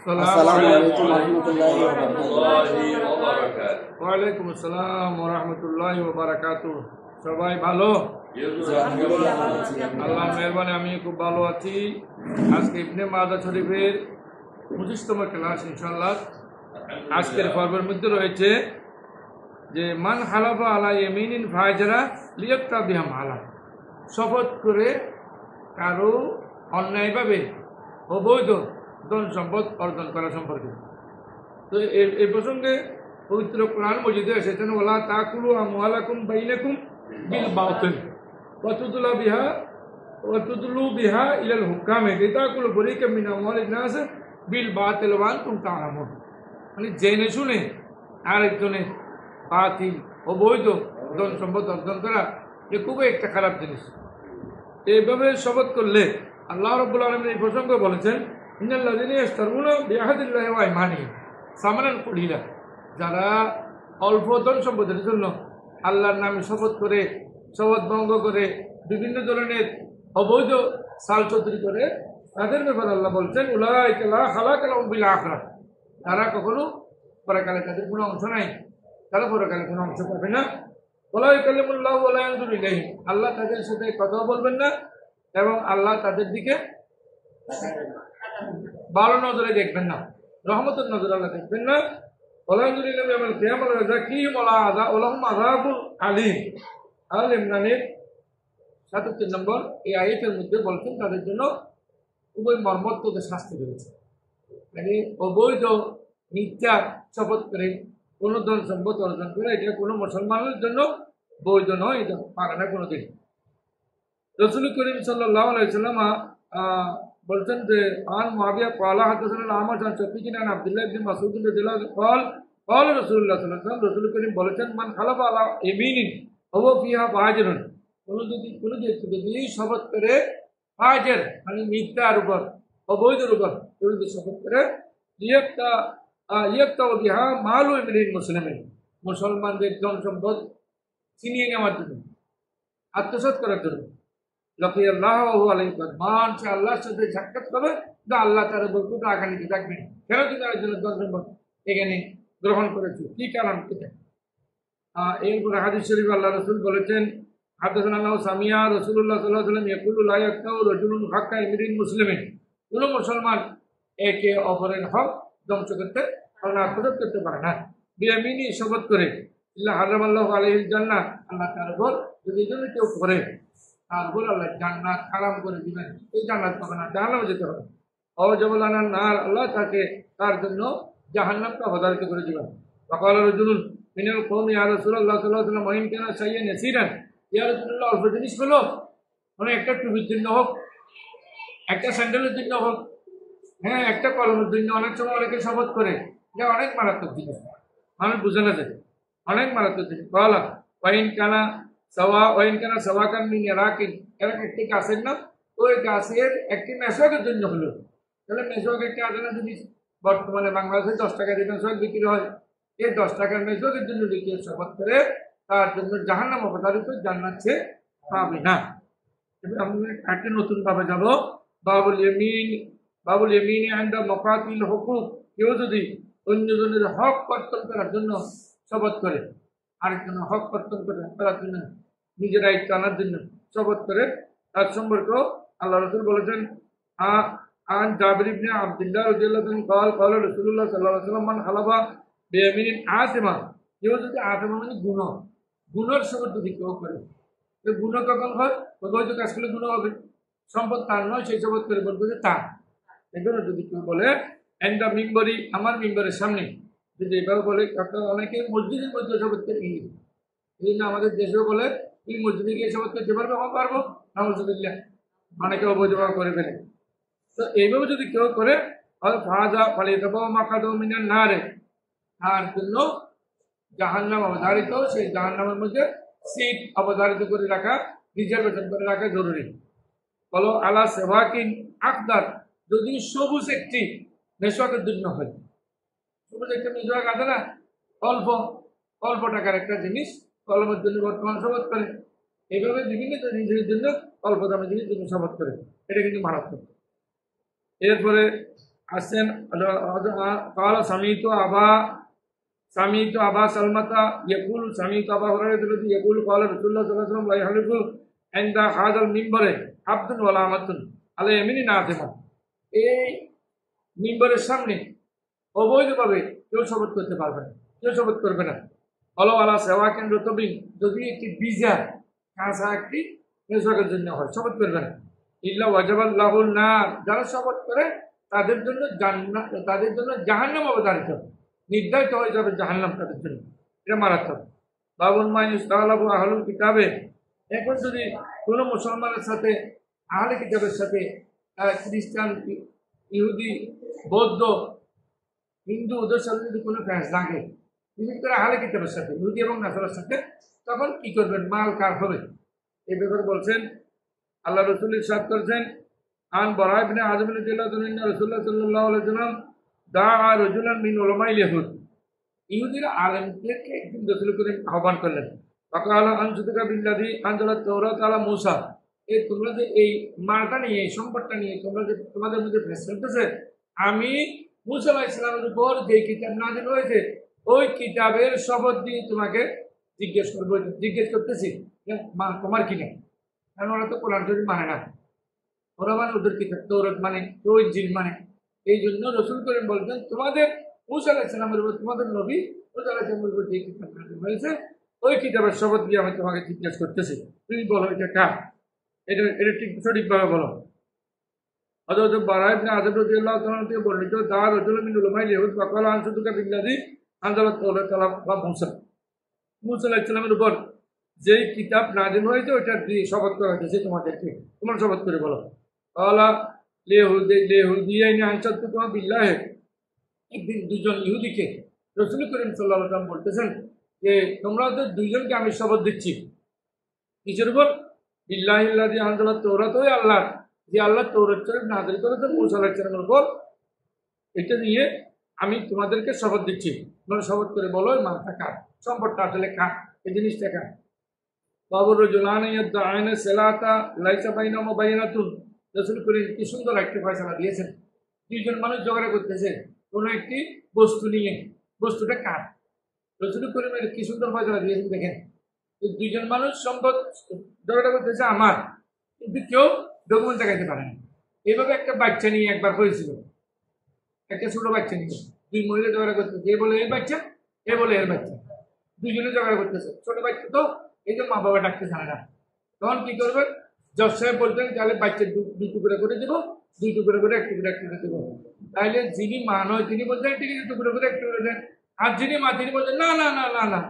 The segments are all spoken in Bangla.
আসসালামু আলাইকুম ওয়া রাহমাতুল্লাহি ওয়া বারাকাতুহু। ওয়া আলাইকুম আসসালাম ওয়া রাহমাতুল্লাহি ওয়া বারাকাতুহু। সবাই ভালো? আল্লাহর মেহরবানি আমি খুব ভালো আছি। আজকে ইবনে মাজাহ শরীফের 25তম ক্লাস ইনশাআল্লাহ। আজকের পর্বের মধ্যে রয়েছে যে মান হালাফা আলা ইয়ামিনিন ফাজরা লিয়াক্তা বিহা মালা, শপথ করে কারো অন্যায়ভাবে অবৈধ ধন সম্পদ অর্জন করা সম্পর্কে। তো এই প্রসঙ্গে পবিত্র কোরআন মজিদে এসেছেন ওয়ালা তাকুলু আমওয়ালাকুম বাইনাকুম বিল বাতিল ওয়া তুদলু বিহা ইলাল হুকামে লিতাকুলু ফরিকাম মিন আমওয়ালিন নাস বিল বাতিল ওয়া আনতুম তা'লামুন। মানে জেনে শুনে আরেকজনের বাতিল অবৈধ ধন সম্পদ অর্জন করা এ খুবই একটা খারাপ জিনিস। এইভাবে শপথ করলে আল্লাহ রাব্বুল আলামিন এই প্রসঙ্গে বলেছেন ইন্নাল্লাযীনা ইয়াশতারুনা বিআহদিল্লাহি ওয়া আইমানিহিম সামানান কলিলা, যারা অল্প ধন সম্পদের জন্য আল্লাহর নামে শপথ করে, শপথ ভঙ্গ করে, বিভিন্ন ধরনের অবৈধ সাল চৌধুরী করে, তাদের ব্যাপারে আল্লাহ বলছেন উলাইকা লা খালাকা লাহুম ফিল আখিরাহ, তারা কখনো পরকালে তাদের কোনো অংশ নাই, তারা পরকালে কোনো অংশ পাবে না। ওয়া ইয়াকাল্লিমুল্লাহু ওয়া লা ইয়ানজুরু ইলাইহিম, আল্লাহ তাদের সাথে কথা বলবেন না এবং আল্লাহ তাদের দিকে ভালো নজরে দেখবেন না, রহমতের নজরে আল্লাহ দেখবেন না। ওয়া লা ইয়ানজুরু ইলাইহিম ইয়াওমাল কিয়ামাহ ওয়া যাকিহিম ওয়া লাহুম আযাবুন আলীম। আল ইমরানের ৭৭ নম্বর এই আয়াতের মধ্যে বলছেন তাদের জন্য খুবই মর্মন্তুদ শাস্তি রয়েছে। মানে অবৈধ মিথ্যা শপথ করে কোনো ধন সম্পদ অর্জন করে এটা কোনো মুসলমানের জন্য বৈধ নয়, এটা পারে না কোনোদিন। রাসূল করিম সাল্লাল্লাহু আলাইহি ওয়াসাল্লাম বলছেন যে আন মুআবিয়া ক্বালা হাদাসানা আমাশ আন শাফিকিন আন আব্দুল্লাহ ইবনে মাসউদ রাদিয়াল্লাহু আনহু ক্বাল রাসূলুল্লাহ সাল্লাল্লাহু আলাইহি ওয়াসাল্লাম, রাসূল করিম বলেছেন মান খালাফা আলা ইয়ামিনিন হুয়া ফিহা ফাজিরুন, কোনো ব্যক্তি যদি শপথ করে ফাজির মানে মিথ্যার উপর, অবৈধের উপর যদি শপথ করে ইয়াক্তা বিহা মালু ইমরিন মুসলিমিন, মুসলমানদের ধন সম্পদ ছিনিয়ে নেওয়ার জন্য, আত্মসাৎ করার জন্য, লাকিয়াল্লাহু আলাইহি মান, সে আল্লাহর সাথে সাক্ষাৎ করবে, যা আল্লাহ তার বরকত আগামীতে থাকবেন। কেন তুমি আরেকজনের ধন সম্পদ এখানে গ্রহণ করেছো, কি কারণ? এরপরে হাদিস শরীফ আল্লাহ রাসূল বলেছেন হাদাসানা সামিয়া রাসূলুল্লাহ সাল্লাল্লাহু আলাইহি ওয়াসাল্লাম ইয়াকুলু লা ইয়াক্তাউ রাজুলুন হাক্কা ইমরিন মুসলিমিন, কোন মুসলমান একে অপরের হক ধ্বংস করতে পারে না, আত্মসাৎ করতে পারে না। বিয়ামিনী শপথ করে ইল্লা হারামাল্লাহু আলাইহিল জান্নাহ, আল্লাহ তার উপর যদি এই জন্য কেউ করে তার উপর আল্লাহ জান্নাত হারাম করে দিবেন, এই জান্নাত পাবে না, জাহান্নামে যেতে হবে। অজবলানা নার, আল্লাহ তাকে তার জন্য জাহান্নামকে অবধারিত করে দিবেন। ফাকালা রাজুলুন মিনাল কওমি ইয়া রাসূলুল্লাহ সাল্লাল্লাহু আলাইহি ওয়াসাল্লাম ওয়াইন কানা শাইয়ান ইয়াসিরান, ইয়া রাসূলুল্লাহ অল্প জিনিস হলো, মানে একটা টুপির জন্য হোক, একটা স্যান্ডেলের জন্য হোক, হ্যাঁ একটা কলমের জন্য অনেক সময় অনেকে শপথ করে, এটা অনেক মারাত্মক জিনিস, মানুষ বুঝে না যায়, অনেক মারাত্মক জিনিস। বলা ওয়াইন কানা সাওয়াকান মিন ইরাকিন, এরকম একটি গাছের নাম, ওই গাছের একটি মেসওয়াকের জন্য হলো, তাহলে মেসওয়াক একটা আছে না জিনিস, বর্তমানে বাংলাদেশে 10 টাকা দিয়ে মেসওয়াক বিক্রি হয়, এই 10 টাকার মেসওয়াকের জন্য যদি শপথ করে তার জন্য জাহান্নাম অবধারিত, জান্নাত সে পাবে না। এবার আমরা একটা নতুন ভাবে যাব, বাবুল ইয়ামিন ইনদা মাকাতিল হুকুক, কেউ যদি অন্যজনের হক কর্তন করার জন্য শপথ করে, আরেকজনের হক কর্তন করার জন্য, নিজের দায়িত্ব আনার জন্য শপথ করে, তার সম্পর্ক আল্লাহ রাসূল বলেছেন আন জাবির ইবনে আব্দুল্লাহ রাদিয়াল্লাহু আনহু قال قال রাসূলুল্লাহ সাল্লাল্লাহু আলাইহি ওয়াসাল্লাম মান হালাফা বিয়ামিনিন আতিমা, কেউ যদি আতিমা মানে গুনার শপথ যদি কেউ করে, তো গুনাহ কখন হয়? অবৈধ কাজ করলে গুনাহ হবে, সম্পদ তার নয় সেই শপথ করে বলবো যে তার। এজন্য যদি কেউ বলে এন্ডা মিম্বরি, আমার মিম্বরের সামনে যদি এভাবে বলে, অনেকে মসজিদের মধ্যে শপথ করে এই জন্য আমাদের দেশেও বলে এই মসজিদে গিয়ে শপথ করতে পারবে, আমার পারবো নাউজুবিল্লাহ, অনেকে অবৈধভাবে করে ফেলে। তো এইভাবে যদি কেউ করে ফাজা ফালিতাবাউ মাকাদাউ মিনান নারে, তার জন্য জাহান্নাম অবধারিত, সেই জাহান্নামের মধ্যে সিট অবধারিত করে রাখা, রিজার্ভেশন করে রাখা জরুরি। বলো আলা সেভাকিন আকদার, যদি সবুজ একটি মেসওয়াকের জন্য হয়, সবুজ একটা মেসওয়াক আছে না, অল্প টাকার একটা জিনিস, কলমের জন্য বর্তমান শপথ করে, এইভাবে বিভিন্ন জিনিসের জন্য অল্প দামের জিনিস জন্য শপথ করে, এটা কিন্তু মারাত্মক। এরপরে আসেন قال سمعت أبا سلمة يقول سمعت أبا هريرة الذي يقول قال رسول الله صلى الله عليه وسلم لا يحلف عند هذا المنبر عبد ولا أمة على يمين ناظمة এই মিম্বরের সামনে অবৈধভাবে কেউ শপথ করতে পারবে না, কেউ শপথ করবে না। অলওয়ালা সেবা কেন্দ্র তবিন যদি একটি বীজা কাঁচা একটি মেসওয়াকের জন্য হয়, শপথ করবে না। ইল্লা ওয়াজাবাল্লাহুল নার, যারা শপথ করে তাদের জন্য জান্নাত, তাদের জন্য জাহান্নাম অবধারিত, নির্ধারিত হয়ে যাবে জাহান্নাম তাদের জন্য। এটা মারাত্মক। বাবুল মাইনুস তাআলাহু আহলুল কিতাবে, এখন যদি কোনো মুসলমানের সাথে আহলে কিতাবের সাথে খ্রিস্টান, ইহুদি, বৌদ্ধ, হিন্দু, ওদের সাথে যদি কোনো ফ্যাস লাগে, বিশেষ করে আহলে কিতাবের সাথে, ইহুদি এবং নাসারার সাথে, তখন কি করবেন? মাল কার হবে? এই ব্যাপারে বলছেন আল্লাহ রসুল ইরশাদ করেছেন আন বরা ইবনে আযিব রাদিয়াল্লাহু আনহু রাসূলুল্লাহ সাল্লাল্লাহু আলাইহি ওয়াসাল্লাম দাআ রাজুলান মিন উলামাইল ইহুদ, ইহুদির আলেমদেরকে একদিন রাসূল করিম আহ্বান করলেন। ফাকালা আনসুতুকা বিল্লাযী আনজালাত তাওরাত আলা মূসা, এই তোমরা যে এই মালটা নিয়ে, এই সম্পদটা নিয়ে তোমরা যে তোমাদের মধ্যে ফেস করতেছে, আমি মূসা আলাইহিস সালামের উপর যে কিতাব নাযিল হয়েছে ওই কিতাবের শপথ দিয়ে তোমাকে জিজ্ঞেস করতেছি তোমার কি নেই, কারণ ওরা তো কোরআন শরীফ মানে না, ওরা মানে ওদের কিতাব তৌরাত মানে, ওই ইনজিল মানে। এই জন্য রসুল করিম বলছেন তোমাদের মূসা আলাইহিস সালামের উপর, তোমাদের নবী মূসা আলাইহিস সালামের উপর যে কিতাব নাযিল হয়েছে ওই কিতাবের শপথ দিয়ে আমি তোমাকে জিজ্ঞেস করতেছি, তুমি বলো এটা কার, এটা ঠিক সঠিকভাবে বলো। হযরত বারা ইবনে আযিব রাদিয়াল্লাহু তাআলা থেকে বর্ণিত দা রাজুলুম মিন উলামাইল ইহুদ ফাকালা আনসুতুকা বিল্লাযী আনজালাত তাওরাত আলা মূসা, মূসা আলাইহিস সালামের উপর যেই কিতাব নাযিল হয়েছে ওইটা দিয়ে শপথ করা হয়েছে তোমাদেরকে, তোমরা শপথ করে বলো। কালা লিয়াহুদিয়াইনি আনসাতুকা বিল্লাহি, একদিন দুজন ইহুদিকে রাসূল করিম সাল্লাল্লাহু আলাইহি ওয়াসাল্লাম বলতেছেন যে তোমরা তো দুইজনকে আমি শপথ দিচ্ছি, কিসের উপর? বিল্লাহিল্লাযী আনজালাত তাওরাত, ওই আল্লাহ যে আল্লাহ তাওরাত শরীফ নাযিল করেছেন মূসা আলাইহিস সালামের উপর, এটা দিয়ে আমি তোমাদেরকে শপথ দিচ্ছি, তোমরা শপথ করে বলো এই মালটা কার, সম্পদটা আসলে কার, এই জিনিসটা কার। বাবুর রজুলানি ইয়াদআইনা সালাতা লাইসা বাইনাহুমা বাইনাতুন, রাসূল করিম কি সুন্দর একটা ফয়সালা দিয়েছেন। দুইজন মানুষ ঝগড়া করতেছে কোনো একটি বস্তু নিয়ে, বস্তুটা কার, রাসূল করিমের কি সুন্দর ফয়সালা দিয়েছেন দেখেন। দুইজন মানুষ সম্পদ ঝগড়া করতেছে আমার, কিন্তু কেউ ডকুমেন্ট দেখাইতে পারে না। এইভাবে একটা বাচ্চা নিয়ে একবার হয়েছিল, একটা ছোট বাচ্চা নিয়ে দুই মহিলা ঝগড়া করতেছে, এ বলে এর বাচ্চা, এ বলে এর বাচ্চা, দুইজনে ঝগড়া করতেছে। ছোট বাচ্চা তো এই যে মা বাবা ডাকতে জানে না, তখন কি করবে? জজ সাহেব বলতেন তাহলে বাচ্চা দুই টুকরা করে দেবো, দুই টুকরা করে এক টুকরা দেবো। তাহলে যিনি মা নয় তিনি বলতেন ঠিক আছে টুকরা করে এক টুকরা দেন, আর যিনি মা তিনি বলতেন না না না না না,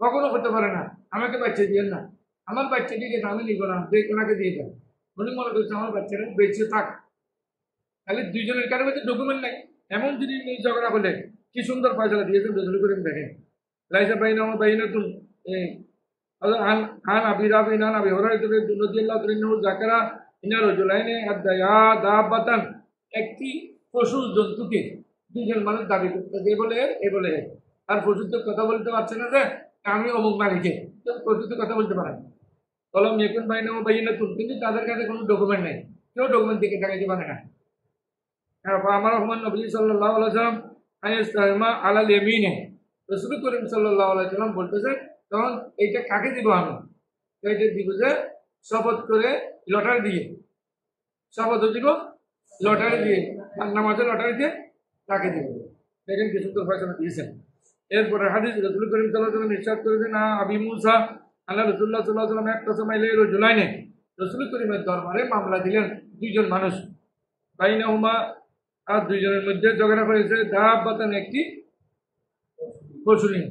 কখনো হতে পারে না, আমাকে বাচ্চা দিয়েন না, আমার বাচ্চা ঠিক আছে আমি নিব না, ওনাকে দিয়ে দেন। উনি মনে করছে আমার বাচ্চারা বেঁচে থাক। তাহলে দুইজনের কারো কাছে ডকুমেন্ট নাই, এমন যদি ঝগড়া করলে কি সুন্দর ফয়সালা দিয়েছেন রাসূল করিম দেখেন। লাইসা বাইনাহুমা বাইনাতুন عن ابي رافع عن ابي هريره رضي الله عنه ذكر ان رجلين ادعيا دابة, একটি পশু জন্তুকে দুজন মানুষ দাবি করতেছে, এ বলে আর পশু তো কথা বলতে পারছে না যে আমি অমুক মালিকে, পশু তো কথা বলতে পারে না। কলম এখন বাইনাহুমা বাইনাতুন, কিন্তু তাদের কাছে কোনো ডকুমেন্ট নেই, কেউ ডকুমেন্ট দেখে দেখাইতে পারে না। আমার রহমান নবী সাল্লাল্লাহু আলাইহি ওয়াসাল্লাম আইয়াস্তাইমা আলাল ইয়ামিনে, রাসূল করিম সাল্লাল্লাহু আলাইহি ওয়াসাল্লাম বলতেছে তখন এইটা কাকে দিব? আমি এইটা দিব যে শপথ করে লটারি দিয়ে, শপথ দিব লটারি দিয়ে, আর নামাজের লটারি দিয়ে তাকে দিব। দেখেন কিছু তো ফয়সালা দিয়েছেন। এরপরে হাদিস রাসূল করিম সাল্লাল্লাহু আলাইহি ওয়াসাল্লাম ইরশাদ করেছেন না আবি মুসা আল্লাহ রাসূলুল্লাহ সাল্লাল্লাহু আলাইহি ওয়াসাল্লাম একটা সময় রাজুলাইনে, রাসূল করিমের দরবারে মামলা দিলেন দুইজন মানুষ, বাইনাহুমা, আর দুইজনের মধ্যে ঝগড়া হয়েছে দাব্বাতান, একটি পশু নিয়ে,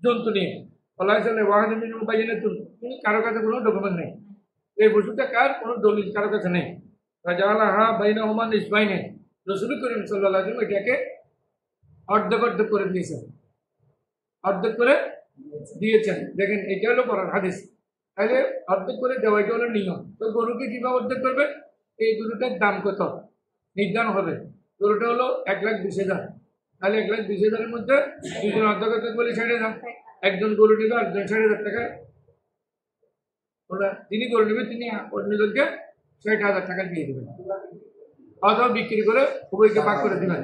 জন্তু নিয়ে। কিন্তু কারো কাছে কোনো ডকুমেন্ট নেই, এই পশুটা কার কোনো দলিল কারো কাছে নেই। রাসূল করিম সাল্লাল্লাহু আলাইহি ওয়াসাল্লাম এটাকে অর্ধেক অর্ধেক করে দিয়েছেন, অর্ধেক করে দিয়েছেন। দেখেন এটা হলো পড়ার হাদিস। তাহলে অর্ধেক করে দেওয়া এটা হলো নিয়ম। তো গরুকে কিভাবে অর্ধেক করবে? এই গরুটার দাম কত নির্ধারণ হবে। গরুটা হলো 1,20,000, তাহলে 1,20,000-এর মধ্যে দুজন অর্ধেক অর্ধেক বলে 60,000, একজন গরু নেবে একজন 60,000 টাকা, ওরা যিনি গরু নেবে তিনি অন্যজনকে 60,000 টাকা দিয়ে দেবেন। অথবা বিক্রি করে উভয়কে ভাগ করে দিবেন,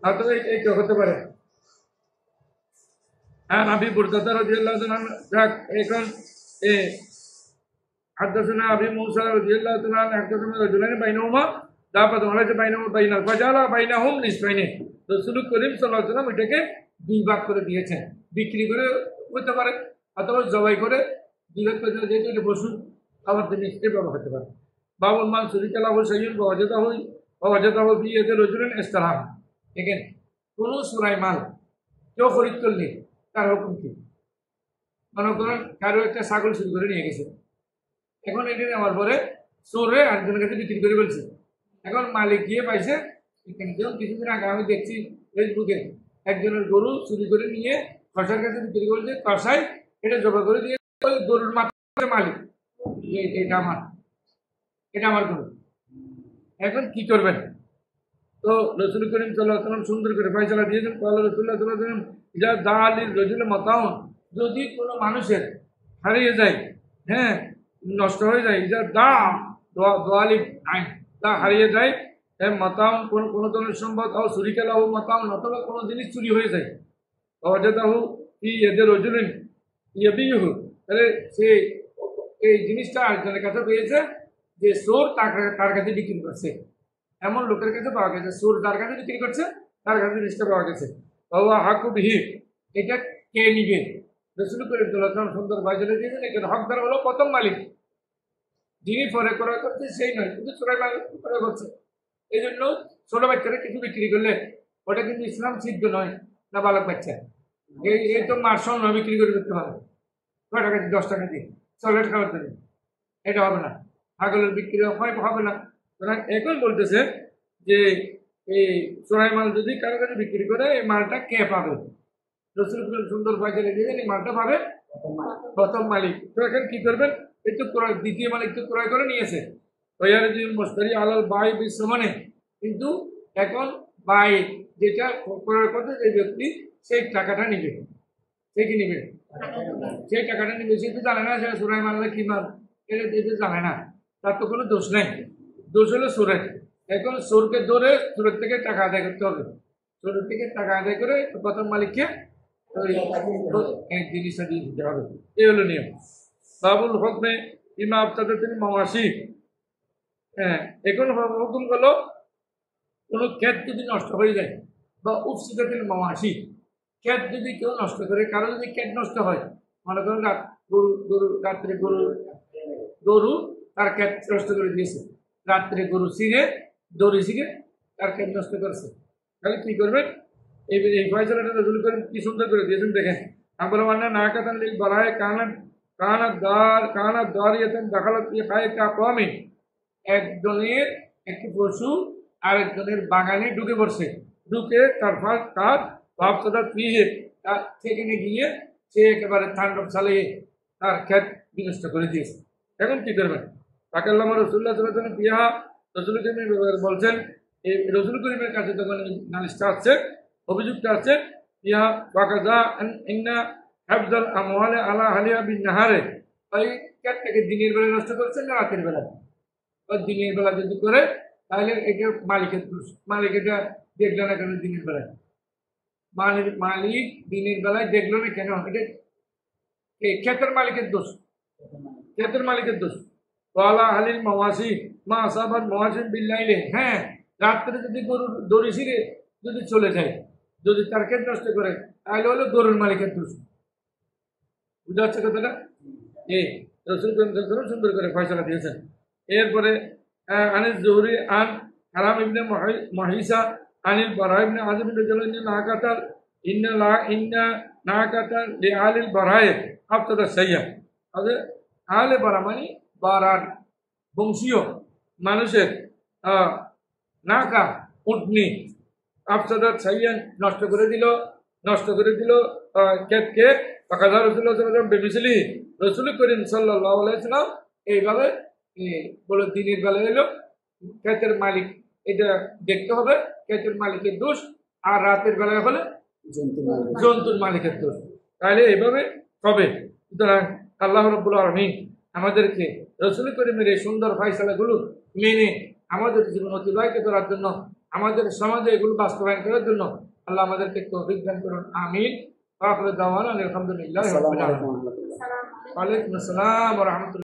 অথবা এইটা হতে পারে। হ্যাঁ, আবি বুরদাতা রাদিয়াল্লাহু তাআলা যাক এখন حدثنا أبي موسى رضي الله تعالى عنه حدثنا رجلان بينهما دابة وليس بينهما بين فجعل بينهم نصفين রাসূল করিম সাল্লাল্লাহু আলাইহি ওয়াসাল্লাম এটাকে দুই ভাগ করে দিয়েছেন, বিক্রি করে হতে পারে অথবা জবাই করে দুই ভাগ করে দিলে যেহেতু এটা পশু খাবার জন্য ব্যবহার করতে পারে। বাবুল মান সুরিকা লাহু শাইউন ওয়াজাদাহু ফি ইয়াদি রাজুলিন ইস্তারাহ। দেখেন কোন সুরাই মাল কেউ খরিদ করলে তার হুকুম কি? মনে করেন কারো একটা ছাগল চুরি করে নিয়ে গেছে, এখন এটা নেওয়ার পরে চোরে আরেকজনের কাছে বিক্রি করে বলছে, এখন মালিক গিয়ে পাইছে। যেমন কিছুদিন আগে আমি দেখছি ফেসবুকে একজনের গরু চুরি করে নিয়ে কষার কাছে বিক্রি করছে, কষাই এটা জমা করে দিয়ে গরুর মাথার মালিক এটা আমার গরু। এখন কি করবেন? তো রাসূল করিম সাল্লাল্লাহু আলাইহি ওয়াসাল্লাম সুন্দর করে ফয়সালা দিয়েছেন। ক্বালা রাসূলুল্লাহ সাল্লাল্লাহু আলাইহি ওয়াসাল্লাম ইজা দালিল রাজুল মাতাউন, যদি কোনো মানুষের হারিয়ে যায়, হ্যাঁ নষ্ট হয়ে যায়, ইজা দালিল আইন তা হারিয়ে যায়, মাতাউন কোনো ধরনের সম্পদ ও সুরিকা লাহু মাতাউন, অথবা কোনো জিনিস চুরি হয়ে যায়, ওয়াজাদাহু ফি ইয়াদি রাজুলিন ইয়াবিহু, তাহলে সে এই জিনিসটা আরেকজনের কাছে পেয়েছে যে চোর তার কাছে বিক্রি করছে, এমন লোকের কাছে পাওয়া গেছে, চোর যার কাছে বিক্রি করছে তার কাছে জিনিসটা পাওয়া গেছে। বাবা হাকু বিহি, এটা কে নিবে? রাসূল করিম সাল্লাল্লাহু আলাইহি ওয়াসাল্লাম সুন্দর ভাইজালে দিয়েছেন, এটার হকদার হলো প্রথম মালিক, যিনি পরে ক্রয় করছে সেই নয়, কিন্তু চোরাই মালিক ক্রয় করছে। এই জন্য ছোট বাচ্চারা কিছু বিক্রি করলে ওটা কিন্তু ইসলাম সিদ্ধ নয়, না বালক বাচ্চা এই তো মার্শাল নয় বিক্রি করে করতে পারে 6 টাকা দিয়ে 10 টাকা দিয়ে চকলেট খাওয়ার জন্য, এটা হবে না, ছাগলের বিক্রি হবে না। এখন বলতেছে যে এই চোরাই মাল যদি কারো কাছে বিক্রি করে এই মালটা কে পাবে? রাসূল সুন্দর ভাইজালে দিয়েছেন, এই মালটা পাবে প্রথম মালিক। তো এখন কি করবেন? এই তো ক্রয়, দ্বিতীয় মালিক তো ক্রয় করে নিয়েছে, মুশতারি আলাল বাই বিসমানে, কিন্তু এখন বাই যেটা ক্রয় করতে যে ব্যক্তি সেই টাকাটা নিবে, সে কি নিবে? সেই টাকাটা নিবে। সে তো জানে না যে চোরাই মাল কি মাল, এটা জানে না, তার তো কোনো দোষ নেই, দোষ হলো চোরের। এখন চোরকে ধরে চোরের থেকে টাকা আদায় করতে হবে, চোরের থেকে টাকা আদায় করে প্রথম মালিককে জিনিসটা দিয়ে দিতে হবে, এই হলো নিয়ম। বাবুল হুকমে ইমা আফতাদাতিল মাওয়াশি। হ্যাঁ, এখন হুকুম হলো কোনো ক্ষেত যদি নষ্ট হয়ে যায় বা উফসিদাতিল মাওয়াশি, ক্ষেত যদি কেউ নষ্ট করে, কারো যদি ক্ষেত নষ্ট হয়, মনে করেন রাত্রে গরু তার ক্ষেত নষ্ট করে দিয়েছে, রাত্রে গরু দড়ি ছিঁড়ে তার ক্ষেত নষ্ট করেছে, তাহলে কি করবেন? এই ফয়সালাটা রাসূল করিম কি সুন্দর করে দিয়েছেন দেখেন। আমরা মানে না কাতান লিল বারায় কানাত দারিয়াতান দাখালাত ফি হায়াতি কওমিন, একজনের একটি পশু আরেকজনের বাগানে ঢুকে পড়ছে, ঢুকে তার ভাবসাদা ফিহে, তার সেখানে গিয়ে সে একেবারে তাণ্ডব চালিয়ে তার ক্ষেত বিনষ্ট করে দিয়েছে। এখন কি করবেন? তাকাল্লাম রাসূলুল্লাহ সাল্লাল্লাহু আলাইহি ওয়াসাল্লাম বিহা, রাসূল করিম বলছেন, এই রাসূল করিমের কাছে যখন নালিশটা আসছে, অভিযুক্ত আছে, ইহা ওয়াকাযা ইন্না হাফজাল আমওয়ালি আলা আহলিহা বিন নাহারে, ওই ক্ষেতটাকে দিনের বেলা নষ্ট করছেন না রাতের বেলা? ওই দিনের বেলা যদি করে তাহলে এটা মালিকের দোষ, মালিক এটা দেখলো না কেন দিনের বেলায়? মালিক দিনের বেলায় দেখলো না কেন? এটা ক্ষেতের মালিকের দোষ, ক্ষেতের মালিকের দোষ। ওয়ালা আহলিল মাওয়াশি মা আসাবাত মাওয়াশিন বিল্লাইলে, হ্যাঁ রাত্রে যদি গরুর দড়ি ছিঁড়ে যদি চলে যায়, যদি তার ক্ষেত নষ্ট করে, তাহলে হলো গরুর মালিকের দোষ। বুঝা যাচ্ছে কথাটা? এই রাসূল সুন্দর করে ফয়সালা দিয়েছেন। এরপরে আনিস জুহরি আন হারাম ইবনে মাহিসা আনিল বারা ইবনে আযিব রাদিয়াল্লাহু ইন্না নাকাতান লিআলিল বারায়ে আফতাদা সাইয়া। আলে বারা মানে বারার বংশীয় মানুষের নাকা উটনি আফতাদা সাইয়া নষ্ট করে দিল ক্ষেতকে। ফাকাযা রাসূলুল্লাহ সাল্লাল্লাহু আলাইহি ওয়াসাল্লাম বিমিসলি, রাসূল করিম সাল্লাল্লাহু আলাইহি ওয়াসাল্লাম এইভাবে বলে দিনের বেলা এলো ক্ষেতের মালিক এটা দেখতে হবে, ক্ষেতের মালিকের দোষ, আর রাতের বেলায় হলে জন্তুর মালিকের দোষ, তাহলে এইভাবে হবে। সুতরাং আল্লাহ রাব্বুল আলামিন আমাদেরকে রাসূল করিমের এই সুন্দর ফয়সালাগুলো মেনে আমাদের জীবন অতিবাহিত করার জন্য, আমাদের সমাজে এগুলো বাস্তবায়ন করার জন্য আল্লাহ আমাদেরকে তৌফিক দান করুন। আমিন। আলহামদুলিল্লাহ। আসসালামু আলাইকুম ওয়া রাহমাতুল্লাহ। ওয়ালাইকুম আসসালাম ওয়া রাহমাতুল্লাহ।